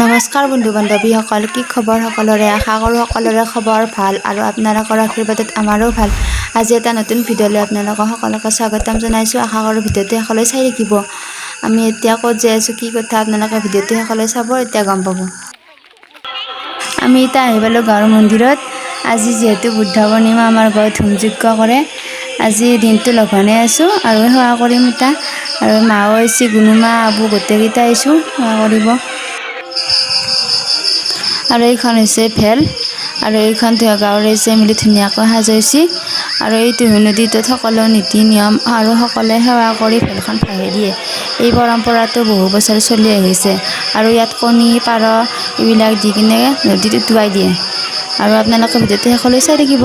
নমস্কাৰ বন্ধু বান্ধৱীসকল, কি খবৰ সকলোৰে? আশা কৰোঁ সকলোৰে খবৰ ভাল আৰু আপোনালোকৰ আশীৰ্বাদত আমাৰো ভাল। আজি এটা নতুন ভিডিঅ'লৈ আপোনালোকক সকলোকে স্বাগতম জনাইছোঁ। আশা কৰোঁ ভিডিঅ'টো শেষলৈ চাই থাকিব। আমি এতিয়া ক'ত যাই আছোঁ, কি কথা, আপোনালোকে ভিডিঅ'টো শেষলৈ চাব, এতিয়া গম পাব। আমি এতিয়া আহি পালোঁ গাঁৱৰ মন্দিৰত। আজি যিহেতু বুদ্ধ পূৰ্ণিমা, আমাৰ গাঁৱত হোমযজ্ঞ কৰে। আজি দিনটো লঘোণে আছোঁ আৰু সেৱা কৰিম এতিয়া। আৰু মাও আহিছে, গুণুমা, আবু গোটেইকেইটা আহিছোঁ সেৱা কৰিব। আৰু এইখন হৈছে ভেল, আৰু এইখন গাঁৱৰ ৰাইজে মিলি ধুনীয়াকৈ সাজাইছে। আৰু এই টিহু নদীটোত সকলো নীতি নিয়ম আৰু সকলোৱে সেৱা কৰি ভেলখন ভাহি দিয়ে। এই পৰম্পৰাটো বহু বছৰ চলি আহিছে আৰু ইয়াত কণী, পাৰ এইবিলাক দি কিনে নদীত উটুৱাই দিয়ে। আৰু আপোনালোকে ভিডিঅ'টো শেষলৈ চাই থাকিব।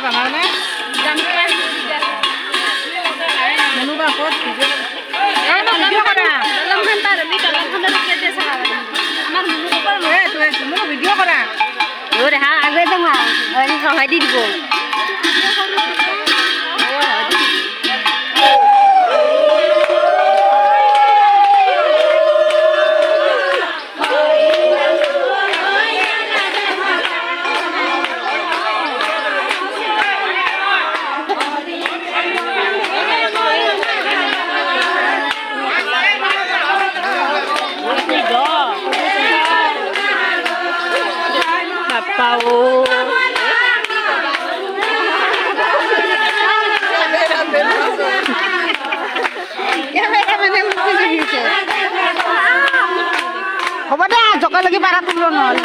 খাবা মানে মনুবা ক'ত ভিডিঅ' কৰা ভিডিঅ' কৰা আগে যাওঁ সহায় দি দিব হ'ব দে জকালৈকে পাৰা তুলিব নহ'লে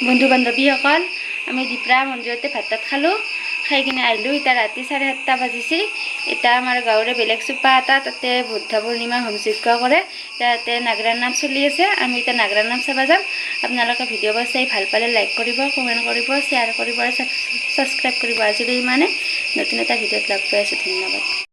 বন্ধু বান্ধৱীসকল আমি দীপৰা মন্দিৰতে ভাত তাত খালোঁ খাই কিনে আহিলোঁ এতিয়া ৰাতি 7:30 বাজিছে এতিয়া আমাৰ গাঁৱৰে বেলেগ চুপা এটা তাতে বুদ্ধ পূৰ্ণিমা হোমযজ্ঞ কৰে তাতে নাগৰাৰ নাম চলি আছে আমি এতিয়া নাগৰাৰ নাম চাব যাম আপোনালোকে ভিডিঅ' চাই ভাল পালে লাইক কৰিব কমেণ্ট কৰিব শ্বেয়াৰ কৰিব আৰু ছাবস্ক্ৰাইব কৰিব আজিলৈ ইমানে নতুন এটা ভিডিঅ'ত লগ পাই আছোঁ ধন্যবাদ।